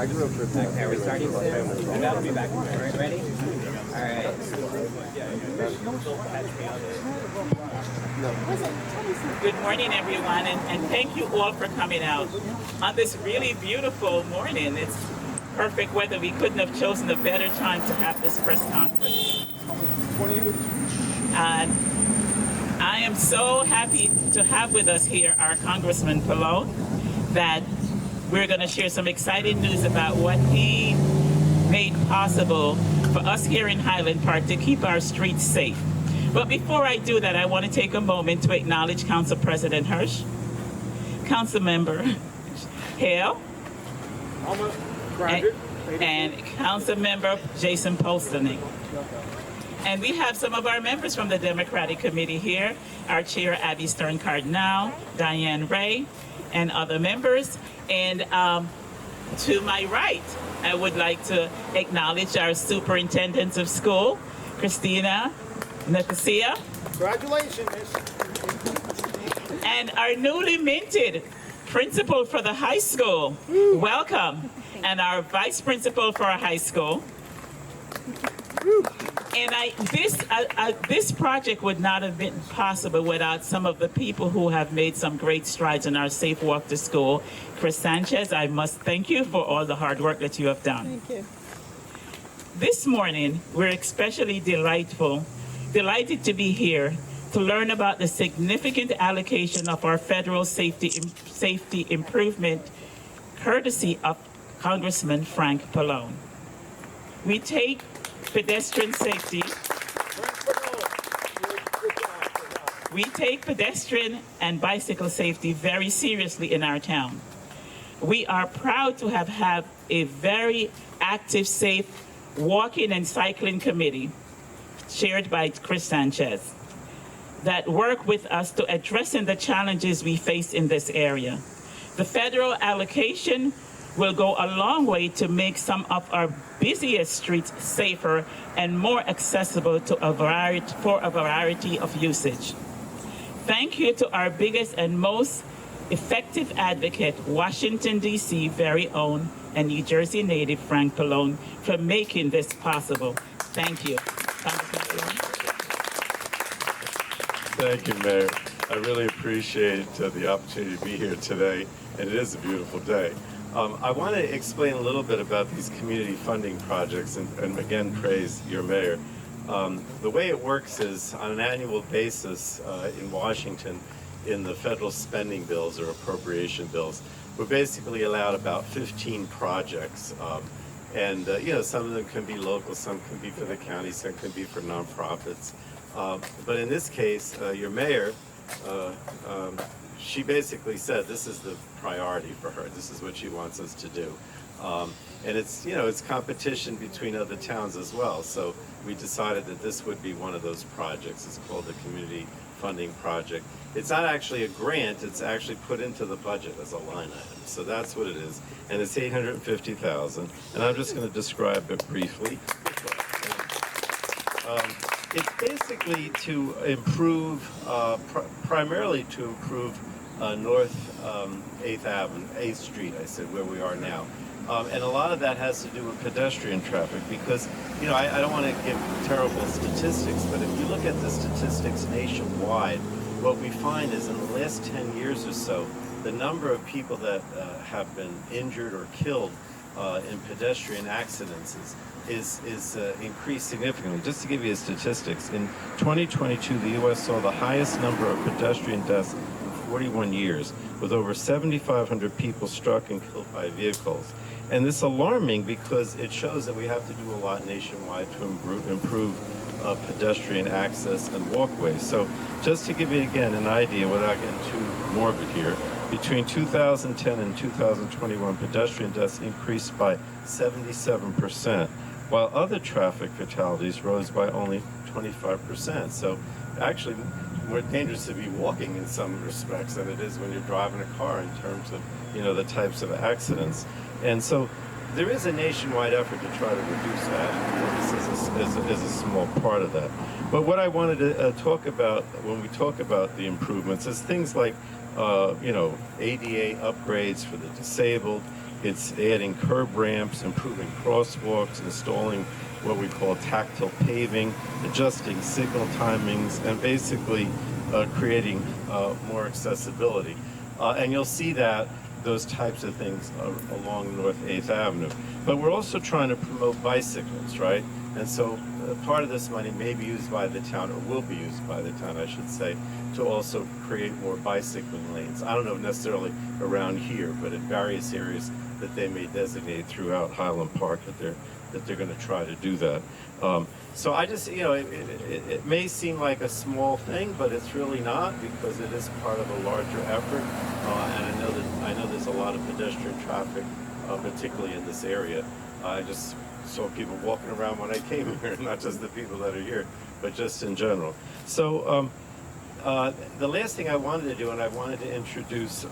I grew up with Okay, we're starting soon. And that'll be back. All right, ready? All right. Good morning, everyone, and thank you all for coming out on this really beautiful morning. It's perfect weather. We couldn't have chosen a better time to have this press conference. And I am so happy to have with us here our Congressman Pelot, that we're going to share some exciting news about what he made possible for us here in Highland Park to keep our streets safe. But before I do that, I want to take a moment to acknowledge Council President Hirsch, Council Member Hale, and Council Member Jason Polsteny. And we have some of our members from the Democratic Committee here, our Chair Abby Stern Cardinal, Diane Ray, and other members. And to my right, I would like to acknowledge our Superintendent of School, Christina Nicosia. Congratulations, Miss. And our newly minted principal for the high school. Welcome. And our vice principal for our high school. And this project would not have been possible without some of the people who have made some great strides in our Safe Walk to School. Chris Sanchez, I must thank you for all the hard work that you have done. Thank you. This morning, we're especially delighted to be here to learn about the significant allocation of our federal safety improvement, courtesy of Congressman Frank Pallone. We take pedestrian safety. We take pedestrian and bicycle safety very seriously in our town. We are proud to have a very active, safe walking and cycling committee chaired by Chris Sanchez that work with us to addressing the challenges we face in this area. The federal allocation will go a long way to make some of our busiest streets safer and more accessible to a variety of usage. Thank you to our biggest and most effective advocate, Washington, D.C. very own and New Jersey native Frank Pallone, for making this possible. Thank you. Congressman Pallone. Thank you, Mayor. I really appreciate the opportunity to be here today, and it is a beautiful day. I want to explain a little bit about these community funding projects and again praise your mayor. The way it works is on an annual basis in Washington, in the federal spending bills or appropriation bills, we're basically allowed about 15 projects. And some of them can be local, some can be for the county, some can be for nonprofits. But in this case, your mayor, she basically said this is the priority for her. This is what she wants us to do. And it's competition between other towns as well. So we decided that this would be one of those projects. It's called the Community Funding Project. It's not actually a grant, it's actually put into the budget as a line item. So that's what it is. And it's $850,000. And I'm just going to describe it briefly. It's basically to improve, primarily to improve North 8th Avenue, 8th Street, I said, where we are now. And a lot of that has to do with pedestrian traffic because, I don't want to give terrible statistics, but if you look at the statistics nationwide, what we find is in the last 10 years or so, the number of people that have been injured or killed in pedestrian accidents is increased significantly. Just to give you statistics, in 2022, the U.S. saw the highest number of pedestrian deaths in 41 years, with over 7,500 people struck and killed by vehicles. And this is alarming because it shows that we have to do a lot nationwide to improve pedestrian access and walkways. So just to give you again an idea without getting too morbid here, between 2010 and 2021, pedestrian deaths increased by 77%, while other traffic fatalities rose by only 25%. So actually more dangerous to be walking in some respects than it is when you're driving a car in terms of, the types of accidents. And so there is a nationwide effort to try to reduce that. This is a small part of that. But what I wanted to talk about when we talk about the improvements is things like, ADA upgrades for the disabled, It's adding curb ramps, improving crosswalks, installing what we call tactile paving, adjusting signal timings, and basically creating more accessibility. And you'll see that those types of things along North 8th Avenue. But we're also trying to promote bicycles, right? And so part of this money may be used by the town, or will be used by the town, I should say, to also create more bicycling lanes. I don't know necessarily around here, but in various areas that they may designate throughout Highland Park that they're going to try to do that. So I just, it may seem like a small thing, but it's really not, because it is part of a larger effort. And I know there's a lot of pedestrian traffic, particularly in this area. I just saw people walking around when I came here, not just the people that are here, but just in general. So the last thing I wanted to do, and I wanted to introduce,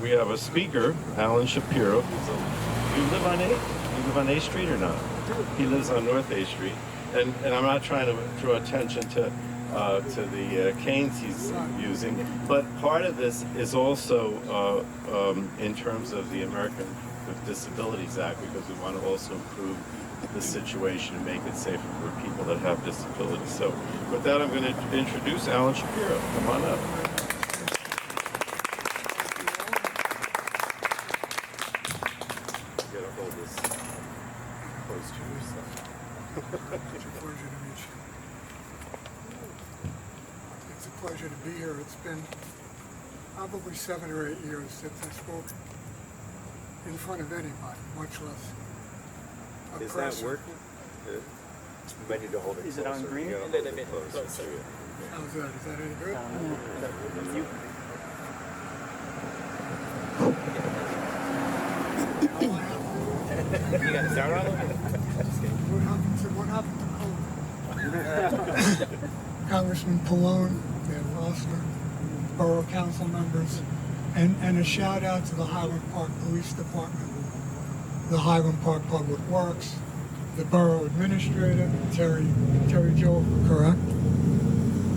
we have a speaker, Alan Shapiro. You live on 8th? You live on 8th Street or not? He lives on North 8th Street. And I'm not trying to draw attention to the canes he's using, but part of this is also in terms of the American with Disabilities Act, because we want to also improve the situation and make it safer for people that have disabilities. So with that, I'm going to introduce Alan Shapiro. Come on up. Get a hold of this close to yourself. It's a pleasure to meet you. It's a pleasure to be here. It's been probably 7 or 8 years since I spoke in front of anybody, much less a Is press. that working? You might need to hold it Is it on closer. green? You gotta A hold little it bit closer. How's that? Is that any good? You got to start all over? What happened to COVID? Congressman Pallone, and Rossler, Borough Council members, and a shout out to the Highland Park Police Department, the Highland Park Public Works, the Borough Administrator, Terry Joe, correct?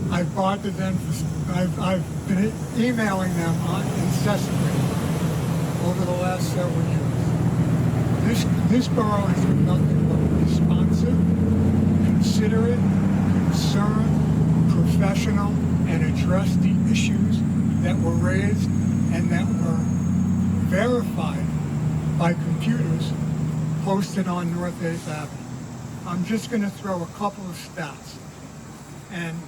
I've bothered them, I've been emailing them incessantly over the last several years. This borough has been nothing but responsive, considerate, concerned, professional, and addressed the issues that were raised and that were verified by computers posted on North 8th Avenue. I'm just going to throw a couple of stats. And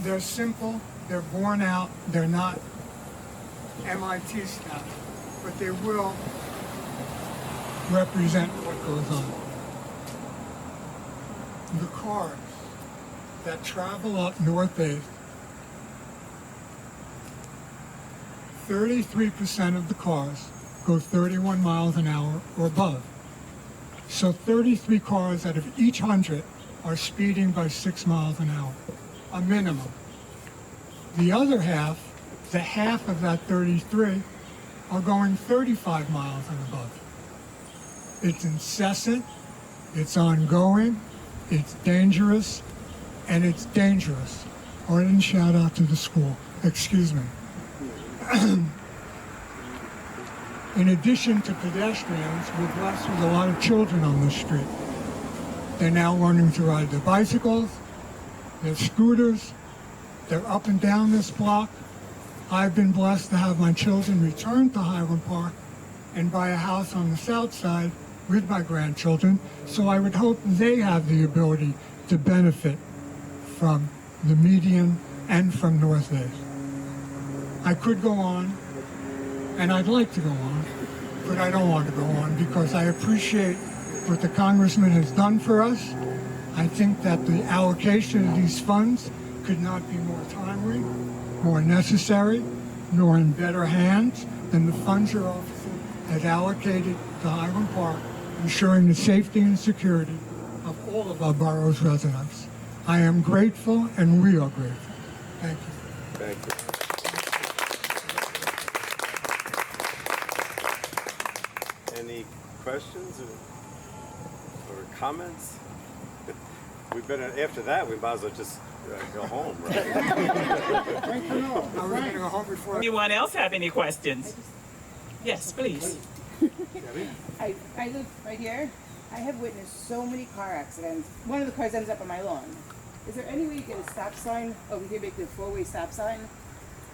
they're simple, they're borne out, they're not MIT stats, but they will represent what goes on. The cars that travel up North 8th, 33% of the cars go 31 miles an hour or above. So 33 cars out of each 100 are speeding by 6 miles an hour, a minimum. The other half, the half of that 33, are going 35 miles and above. It's incessant, it's ongoing, it's dangerous, and it's dangerous. Oh, I didn't shout out to the school, excuse me. In addition to pedestrians, we're blessed with a lot of children on the street. They're now learning to ride their bicycles, their scooters, they're up and down this block. I've been blessed to have my children return to Highland Park and buy a house on the south side with my grandchildren, so I would hope they have the ability to benefit from the median and from North 8th. I could go on, and I'd like to go on, but I don't want to go on because I appreciate what the congressman has done for us. I think that the allocation of these funds could not be more timely, more necessary, nor in better hands than the funds your office has allocated to Highland Park, ensuring the safety and security of all of our borough's residents. I am grateful, and we are grateful. Thank you. Thank you. Any questions or comments? We better, after that, we might as well just go home, right? Thank you. I was going to go home before. Anyone else have any questions? Yes, please. I live right here. I have witnessed so many car accidents. One of the cars ends up on my lawn. Is there any way you get a stop sign over here, make the four-way stop sign?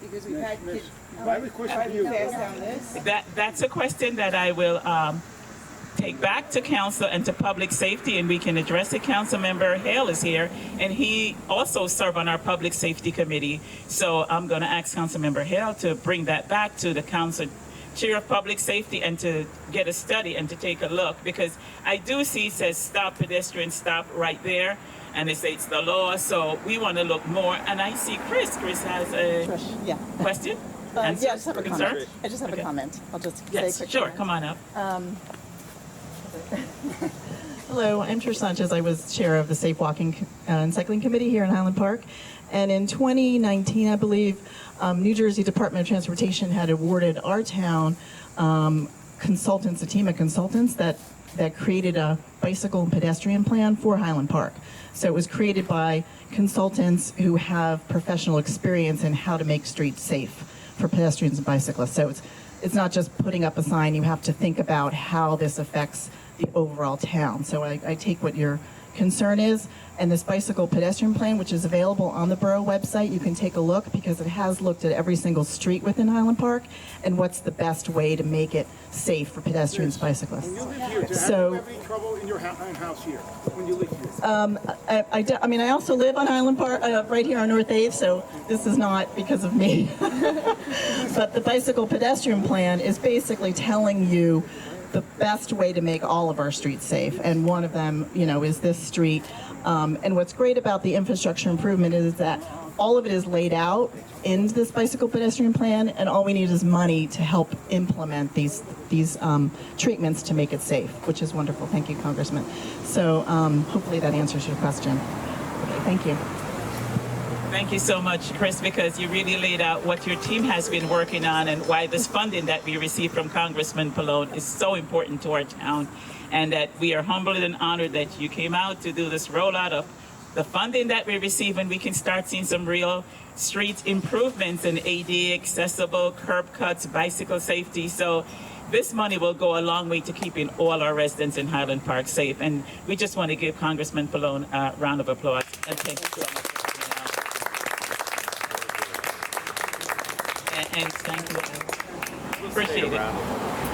Because we've had kids driving fast down this. That's a question that I will take back to council and to public safety, and we can address it. Councilmember Hale is here, and he also served on our public safety committee. So I'm going to ask Councilmember Hale to bring that back to the council chair of public safety and to get a study and to take a look, because I do see it says stop pedestrian stop right there, and it says the law. So we want to look more. And I see Chris. Chris has a Yeah. question. Yeah, I Answer? just have a Concern? comment. I just have Okay. a comment. I'll just say a Yes, quick sure. comment. Come on up. Hello, I'm Trish Sanchez. I was chair of the Safe Walking and Cycling Committee here in Highland Park. And in 2019, I believe, New Jersey Department of Transportation had awarded our town consultants, a team of consultants that created a bicycle and pedestrian plan for Highland Park. So it was created by consultants who have professional experience in how to make streets safe for pedestrians and bicyclists. So it's not just putting up a sign. You have to think about how this affects the overall town. So I take what your concern is, and this bicycle pedestrian plan, which is available on the Borough website, you can take a look, because it has looked at every single street within Highland Park and what's the best way to make it safe for pedestrians, bicyclists. When you live here, So- have you any trouble in your house here when you live here? I mean, I also live on Highland Park, right here on North 8th, so this is not because of me. But the bicycle pedestrian plan is basically telling you the best way to make all of our streets safe, and one of them, is this street. And what's great about the infrastructure improvement is that all of it is laid out in this bicycle pedestrian plan, and all we need is money to help implement these treatments to make it safe, which is wonderful. Thank you, Congressman. So hopefully that answers your question. Okay, thank you. Thank you so much, Chris, because you really laid out what your team has been working on and why this funding that we received from Congressman Pallone is so important to our town, and that we are humbled and honored that you came out to do this rollout of the funding that we receive, and we can start seeing some real street improvements and ADA accessible curb cuts, bicycle safety. So this money will go a long way to keeping all our residents in Highland Park safe. And we just want to give Congressman Pallone a round of applause. And thank you so much for coming out. And thank you. Appreciate it.